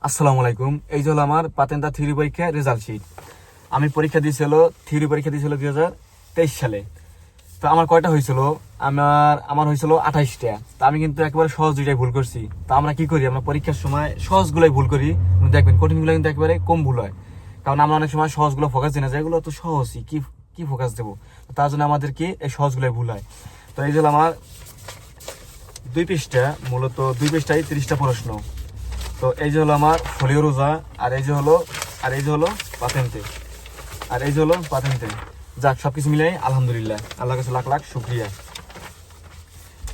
আসসালামু আলাইকুম। এই যে হলো আমার পাতেন্তা থিওরি পরীক্ষা রেজাল্ট শিট। আমি থিওরি পরীক্ষা দিয়েছিল 2023 সালে। তো আমার কয়টা হয়েছিল? আমার হয়েছিল 28টা। তো আমি কিন্তু একেবারে সহজ দুইটাই ভুল করছি। তো আমরা কি করি, আমরা পরীক্ষার সময় সহজগুলোই ভুল করি। দেখবেন কঠিনগুলো কিন্তু একেবারে কম ভুল হয়, কারণ আমরা অনেক সময় সহজগুলো ফোকাস দিই না, যেগুলো তো সহজই, কি কি ফোকাস দেবো। তো তার জন্য আমাদেরকে এই সহজগুলোই ভুল হয়। তো এই যে হলো আমার 2 পৃষ্ঠা, মূলত 2 পৃষ্ঠায় 30টা প্রশ্ন। তো এই যে হলো আমার ফোলিও রোজা, আর এই যে হলো পাতেন্তে, যাক সবকিছু মিলাই আলহামদুলিল্লাহ, আল্লাহর কাছে লাখ লাখ শুক্রিয়া।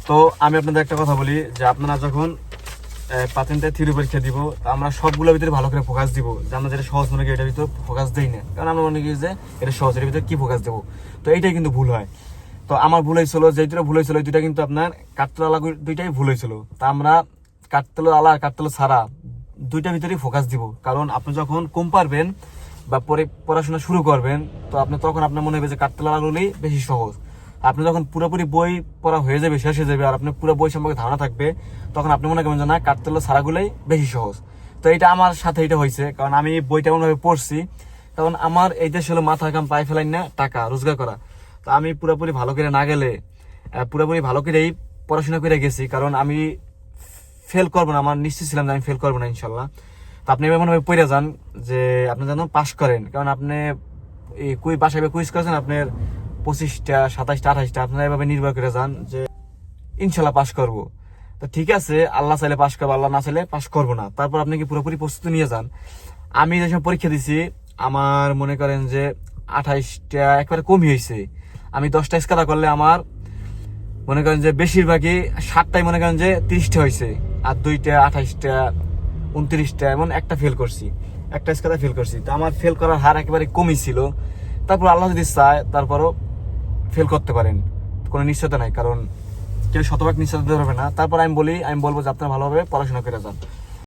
তো আমি আপনাদের একটা কথা বলি যে আপনারা যখন পাতেন্তে থিওরি পরীক্ষা দিব, তা আমরা সবগুলোর ভিতরে ভালো করে ফোকাস দিব, যে আমরা যেটা সহজ মনে করি এটার ভিতরে ফোকাস দেই না, কারণ আমরা মনে করি যে এটা সহজ, এটার ভিতরে কি ফোকাস দেবো। তো এইটাই কিন্তু ভুল হয়। তো আমার ভুল হয়েছিল, যে দুটো ভুল হয়েছিল, ওই দুটা কিন্তু আপনার কাঠতলা আলা দুইটাই ভুল হয়েছিল। তা আমরা কাঠতলা আলা আর কাঠতলা ছাড়া দুইটার ভিতরেই ফোকাস দিব, কারণ আপনি যখন কম পারবেন বা পড়াশোনা শুরু করবেন, তো আপনি তখন আপনার মনে হবে যে কাঠতলা আলাগুলোই বেশি সহজ। আপনি যখন পুরোপুরি বই পড়া হয়ে যাবে, শেষ হয়ে যাবে, আর আপনার পুরো বই সম্পর্কে ধারণা থাকবে, তখন আপনি মনে করবেন যে না, কাঠতলা ছাড়াগুলোই বেশি সহজ। তো এটা আমার সাথে এটা হয়েছে, কারণ আমি বইটা এমনভাবে পড়ছি, কারণ আমার এইটা ছিল মাথা কাম পায়ে ফেলাই না টাকা রোজগার করা। তো আমি পুরোপুরি ভালো করে না গেলে, পুরোপুরি ভালো করেই পড়াশোনা করে গেছি, কারণ আমি ফেল করবো না, আমার নিশ্চিত ছিলাম যে আমি ফেল করবো না ইনশাল্লাহ। তো আপনি এমনভাবে পড়ে যান যে আপনি যেন পাস করেন, কারণ আপনি এই বাসায় কুইজ করেছেন আপনার 25টা 27টা 28টা, আপনারা এভাবে নির্ভর করে যান যে ইনশাল্লাহ পাস করবো। তো ঠিক আছে, আল্লাহ চাইলে পাস করবো, আল্লাহ না চাইলে পাস করবো না। তারপর আপনি কি পুরোপুরি প্রস্তুতি নিয়ে যান। আমি যে সময় পরীক্ষা দিছি, আমার মনে করেন যে 28টা একবারে কমই হয়েছে। আমি 10টা স্কাদা করলে আমার মনে করেন যে বেশিরভাগই 7টাই মনে করেন যে 30টা হয়েছে, আর 2টা 28টা 29টা, এমন একটা ফেল করছি, একটা স্কাদা ফেল করছি। তো আমার ফেল করার হার একেবারে কমই ছিল। তারপর আল্লাহ যদি চায় তারপরও ফেল করতে পারেন, কোনো নিশ্চয়তা নাই, কারণ কেউ শতভাগ নিশ্চয়তা দিতে পারবে না। তারপর আমি বলবো যে আপনারা ভালোভাবে পড়াশোনা করে যান।